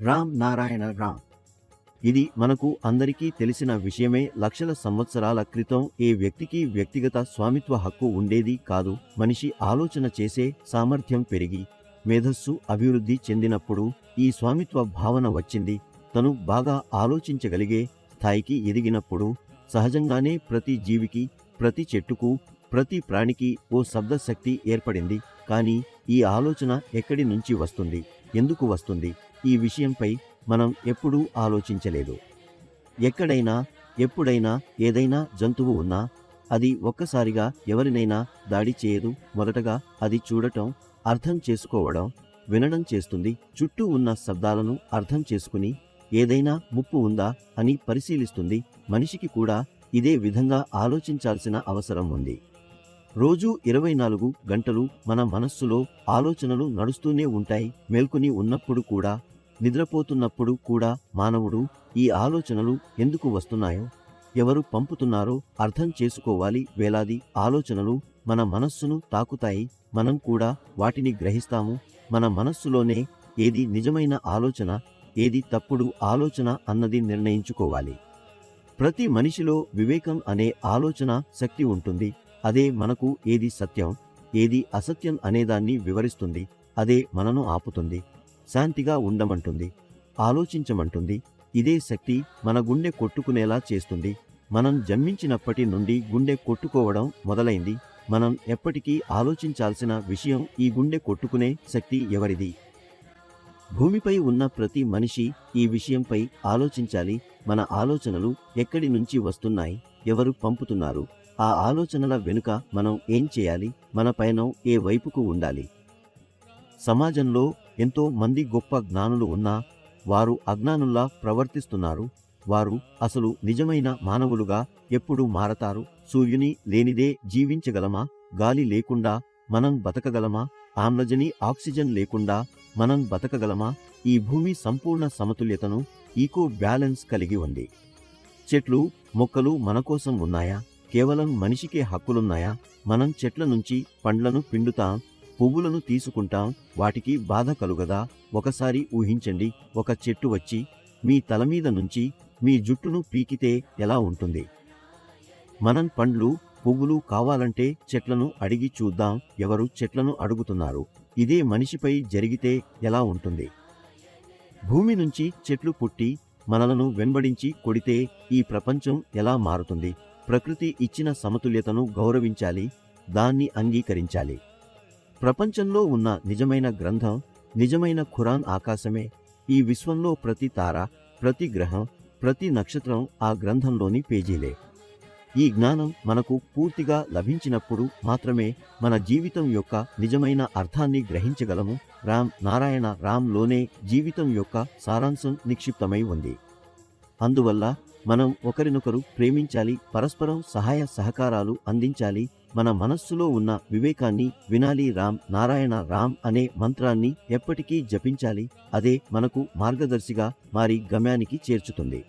రామ్ నారాయణ రామ్. ఇది మనకు అందరికీ తెలిసిన విషయమే. లక్షల సంవత్సరాల క్రితం ఏ వ్యక్తికి వ్యక్తిగత స్వామిత్వ హక్కు ఉండేది కాదు. మనిషి ఆలోచన చేసే సామర్థ్యం పెరిగి మేధస్సు అభివృద్ధి చెందినప్పుడు ఈ స్వామిత్వ భావన వచ్చింది. తను బాగా ఆలోచించగలిగే స్థాయికి ఎదిగినప్పుడు సహజంగానే ప్రతి జీవికి, ప్రతి చెట్టుకు, ప్రతి ప్రాణికి ఓ శబ్దశక్తి ఏర్పడింది. కానీ ఈ ఆలోచన ఎక్కడి నుంచి వస్తుంది, ఎందుకు వస్తుంది? ఈ విషయంపై మనం ఎప్పుడూ ఆలోచించలేదు. ఎక్కడైనా ఎప్పుడైనా ఏదైనా జంతువు ఉన్నా అది ఒక్కసారిగా ఎవరినైనా దాడి చేయదు. మొదటగా అది చూడటం, అర్థం చేసుకోవడం, వినడం చేస్తుంది. చుట్టూ ఉన్న శబ్దాలను అర్థం చేసుకుని ఏదైనా ముప్పు ఉందా అని పరిశీలిస్తుంది. మనిషికి కూడా ఇదే విధంగా ఆలోచించాల్సిన అవసరం ఉంది. రోజూ 24 గంటలు మన మనస్సులో ఆలోచనలు నడుస్తూనే ఉంటాయి. మేల్కొని ఉన్నప్పుడు కూడా, నిద్రపోతున్నప్పుడు కూడా మానవుడు ఈ ఆలోచనలు ఎందుకు వస్తున్నాయో, ఎవరు పంపుతున్నారో అర్థం చేసుకోవాలి. వేలాది ఆలోచనలు మన మనస్సును తాకుతాయి. మనం కూడా వాటిని గ్రహిస్తాము. మన మనస్సులోనే ఏది నిజమైన ఆలోచన, ఏది తప్పుడు ఆలోచన అన్నది నిర్ణయించుకోవాలి. ప్రతి మనిషిలో వివేకం అనే ఆలోచన శక్తి ఉంటుంది. అదే మనకు ఏది సత్యం, ఏది అసత్యం అనేదాన్ని వివరిస్తుంది. అదే మనను ఆపుతుంది, శాంతిగా ఉండమంటుంది, ఆలోచించమంటుంది. ఇదే శక్తి మన గుండె కొట్టుకునేలా చేస్తుంది. మనం జన్మించినప్పటి నుండి గుండె కొట్టుకోవడం మొదలైంది. మనం ఎప్పటికీ ఆలోచించాల్సిన విషయం ఈ గుండె కొట్టుకునే శక్తి ఎవరిది? భూమిపై ఉన్న ప్రతి మనిషి ఈ విషయంపై ఆలోచించాలి. మన ఆలోచనలు ఎక్కడి నుంచి వస్తున్నాయి, ఎవరు పంపుతున్నారు, ఆ ఆలోచనల వెనుక మనం ఏం చేయాలి, మన పయనం ఏ వైపుకు ఉండాలి? సమాజంలో ఎంతో మంది గొప్ప జ్ఞానులు ఉన్నా వారు అజ్ఞానుల్లా ప్రవర్తిస్తున్నారు. వారు అసలు నిజమైన మానవులుగా ఎప్పుడు మారతారు? సూర్యుని లేనిదే జీవించగలమా? గాలి లేకుండా మనం బతకగలమా? ఆమ్లజని ఆక్సిజన్ లేకుండా మనం బతకగలమా? ఈ భూమి సంపూర్ణ సమతుల్యతను, ఈకో బ్యాలెన్స్ కలిగి ఉంది. చెట్లు, మొక్కలు మన కోసం ఉన్నాయా? కేవలం మనిషికే హక్కులున్నాయా? మనం చెట్ల నుంచి పండ్లను పిండుతాం, పువ్వులను తీసుకుంటాం. వాటికి బాధ కలుగదా? ఒకసారి ఊహించండి, ఒక చెట్టు వచ్చి మీ తలమీద నుంచి మీ జుట్టును పీకితే ఎలా ఉంటుంది? మనం పండ్లు, పువ్వులు కావాలంటే చెట్లను అడిగి చూద్దాం. ఎవరు చెట్లను అడుగుతున్నారు? ఇదే మనిషిపై జరిగితే ఎలా ఉంటుంది? భూమి నుంచి చెట్లు పుట్టి మనలను వెంబడించి కొడితే ఈ ప్రపంచం ఎలా మారుతుంది? ప్రకృతి ఇచ్చిన సమతుల్యతను గౌరవించాలి, దాన్ని అంగీకరించాలి. ప్రపంచంలో ఉన్న నిజమైన గ్రంథం, నిజమైన ఖురాన్ ఆకాశమే. ఈ విశ్వంలో ప్రతి తార, ప్రతి గ్రహం, ప్రతి నక్షత్రం ఆ గ్రంథంలోని పేజీలే. ఈ జ్ఞానం మనకు పూర్తిగా లభించినప్పుడు మాత్రమే మన జీవితం యొక్క నిజమైన అర్థాన్ని గ్రహించగలము. రామ్ నారాయణ రామ్ లోనే జీవితం యొక్క సారాంశం నిక్షిప్తమై ఉంది. అందువల్ల మనం ఒకరినొకరు ప్రేమించాలి, పరస్పరం సహాయ సహకారాలు అందించాలి, మన మనస్సులో ఉన్న వివేకాన్ని వినాలి. రామ్ నారాయణ రామ్ అనే మంత్రాన్ని ఎప్పటికీ జపించాలి. అదే మనకు మార్గదర్శిగా మారి గమ్యానికి చేర్చుతుంది.